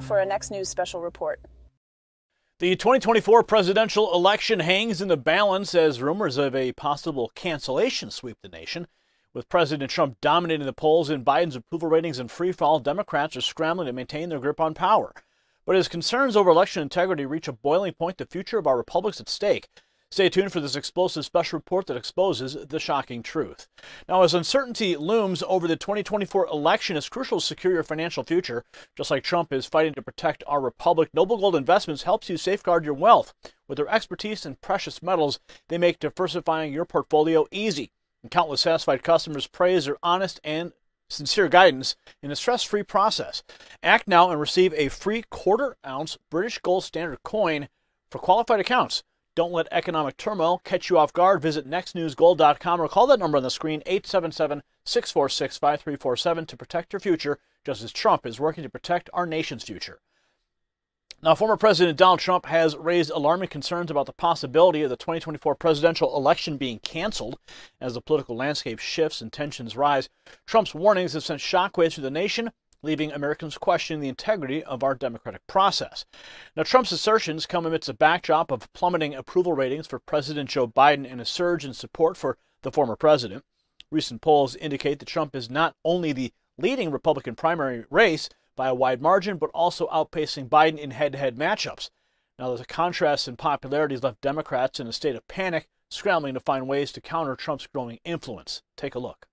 now for a Next News special report. The 2024 presidential election hangs in the balance as rumors of a possible cancellation sweep the nation. With President Trump dominating the polls and Biden's approval ratings in freefall, Democrats are scrambling to maintain their grip on power. But as concerns over election integrity reach a boiling point, the future of our republic's at stake. Stay tuned for this explosive special report that exposes the shocking truth. Now, as uncertainty looms over the 2024 election, it's crucial to secure your financial future. Just like Trump is fighting to protect our republic, Noble Gold Investments helps you safeguard your wealth. With their expertise in precious metals, they make diversifying your portfolio easy. And countless satisfied customers praise their honest and sincere guidance in a stress-free process. Act now and receive a free quarter-ounce British Gold Standard coin for qualified accounts. Don't let economic turmoil catch you off guard. Visit nextnewsgold.com or call that number on the screen, 877-646-5347, to protect your future, just as Trump is working to protect our nation's future. Now, former President Donald Trump has raised alarming concerns about the possibility of the 2024 presidential election being canceled. As the political landscape shifts and tensions rise, Trump's warnings have sent shockwaves through the nation, leaving Americans questioning the integrity of our democratic process. Now, Trump's assertions come amidst a backdrop of plummeting approval ratings for President Joe Biden and a surge in support for the former president. Recent polls indicate that Trump is not only the leading Republican primary race by a wide margin, but also outpacing Biden in head-to-head matchups. Now, the contrast in popularity has left Democrats in a state of panic, scrambling to find ways to counter Trump's growing influence. Take a look.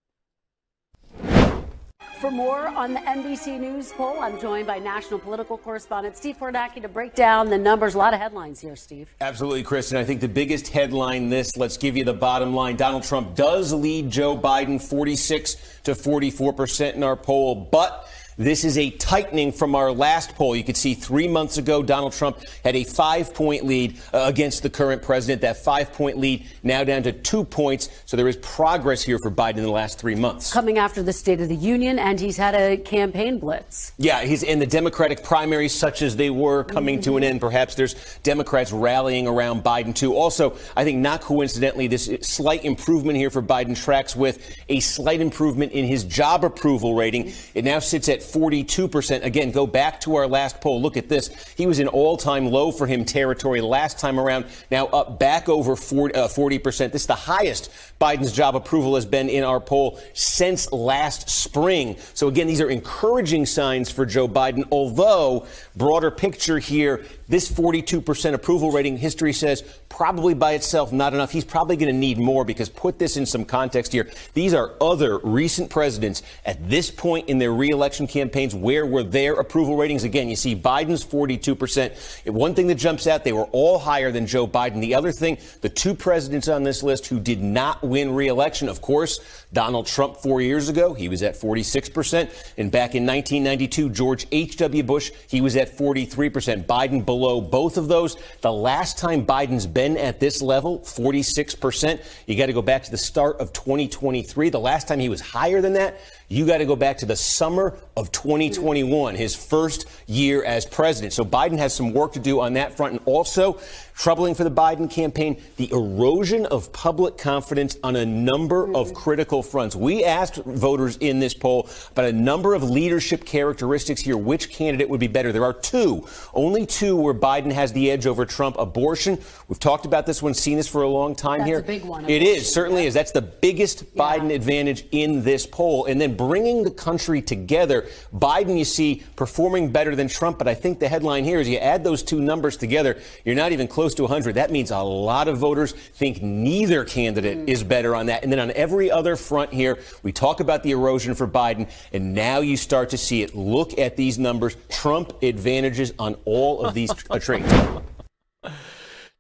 For more on the NBC News poll, I'm joined by national political correspondent Steve Kornacki to break down the numbers. A lot of headlines here, Steve. Absolutely, Kristen. I think the biggest headline let's give you the bottom line. Donald Trump does lead Joe Biden 46 to 44% in our poll, but this is a tightening from our last poll. You could see 3 months ago, Donald Trump had a 5-point lead against the current president. That 5-point lead now down to 2 points. So there is progress here for Biden in the last 3 months. Coming after the State of the Union, and he's had a campaign blitz. Yeah, he's in the Democratic primaries, such as they were, coming to an end. Perhaps there's Democrats rallying around Biden, too. Also, I think not coincidentally, this slight improvement here for Biden tracks with a slight improvement in his job approval rating. It now sits at 42%. Again, go back to our last poll. Look at this. He was in all-time low for him territory last time around. Now up back over 40%. This is the highest Biden's job approval has been in our poll since last spring. So again, these are encouraging signs for Joe Biden, although broader picture here, this 42% approval rating, history says probably by itself not enough. He's probably going to need more, because put this in some context here. These are other recent presidents at this point in their re-election campaigns. Where were their approval ratings? Again, you see Biden's 42%. One thing that jumps out, they were all higher than Joe Biden. The other thing, the two presidents on this list who did not win re-election, of course, Donald Trump 4 years ago, he was at 46%. And back in 1992, George H.W. Bush, he was at 43%. Biden below both of those. The last time Biden's been at this level, 46%, you got to go back to the start of 2023. The last time he was higher than that, you got to go back to the summer of 2021, his first year as president. So Biden has some work to do on that front. And also, troubling for the Biden campaign, the erosion of public confidence on a number of critical fronts. We asked voters in this poll about a number of leadership characteristics here. Which candidate would be better? There are two, only two where Biden has the edge over Trump. Abortion. We've talked about this one, seen this for a long time here. That's a big one. It is, certainly is. That's the biggest Biden advantage in this poll. And then bringing the country together. Biden, you see, performing better than Trump. But I think the headline here is you add those two numbers together, you're not even close to 100. That means a lot of voters think neither candidate is better on that. And then on every other front here, we talk about the erosion for Biden, and now you start to see it. Look at these numbers. Trump advantages on all of these traits.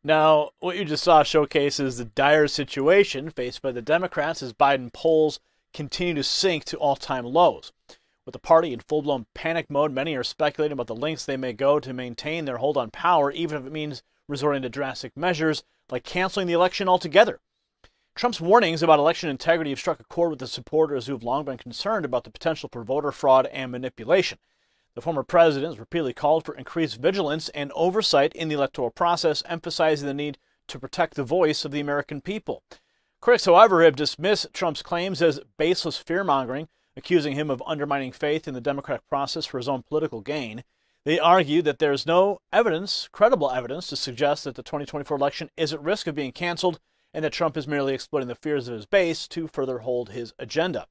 Now, what you just saw showcases the dire situation faced by the Democrats as Biden polls continue to sink to all-time lows. With the party in full-blown panic mode, many are speculating about the lengths they may go to maintain their hold on power, even if it means resorting to drastic measures like canceling the election altogether. Trump's warnings about election integrity have struck a chord with the supporters who have long been concerned about the potential for voter fraud and manipulation. The former president has repeatedly called for increased vigilance and oversight in the electoral process, emphasizing the need to protect the voice of the American people. Critics, however, have dismissed Trump's claims as baseless fear-mongering, accusing him of undermining faith in the democratic process for his own political gain. They argue that there is no evidence, credible evidence, to suggest that the 2024 election is at risk of being canceled and that Trump is merely exploiting the fears of his base to further hold his agenda.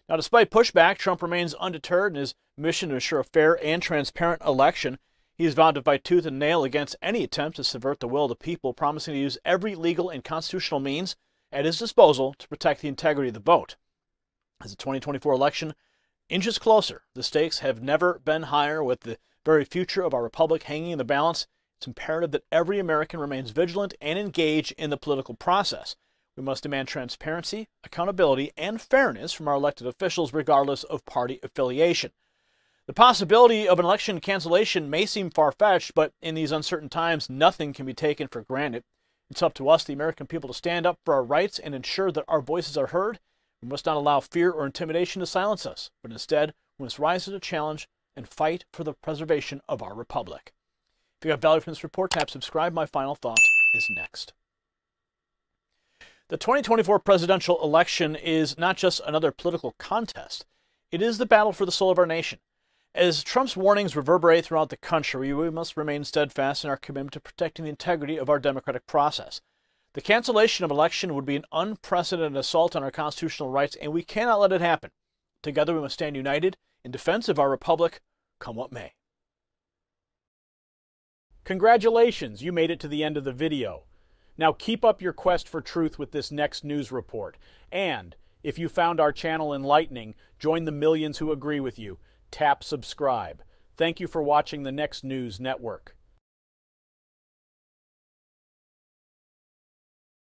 Now, despite pushback, Trump remains undeterred in his mission to ensure a fair and transparent election. He has vowed to fight tooth and nail against any attempt to subvert the will of the people, promising to use every legal and constitutional means at his disposal to protect the integrity of the vote. As the 2024 election inches closer, the stakes have never been higher. With the very future of our republic hanging in the balance, it's imperative that every American remains vigilant and engaged in the political process. We must demand transparency, accountability, and fairness from our elected officials, regardless of party affiliation. The possibility of an election cancellation may seem far-fetched, but in these uncertain times, nothing can be taken for granted. It's up to us, the American people, to stand up for our rights and ensure that our voices are heard. We must not allow fear or intimidation to silence us, but instead, we must rise to the challenge and fight for the preservation of our republic. If you got value from this report, tap subscribe. My final thought is next. The 2024 presidential election is not just another political contest. It is the battle for the soul of our nation. As Trump's warnings reverberate throughout the country, we must remain steadfast in our commitment to protecting the integrity of our democratic process. The cancellation of an election would be an unprecedented assault on our constitutional rights, and we cannot let it happen. Together, we must stand united in defense of our republic, come what may. Congratulations, you made it to the end of the video. Now keep up your quest for truth with this next news report. And if you found our channel enlightening, join the millions who agree with you. Tap subscribe. Thank you for watching the Next News Network.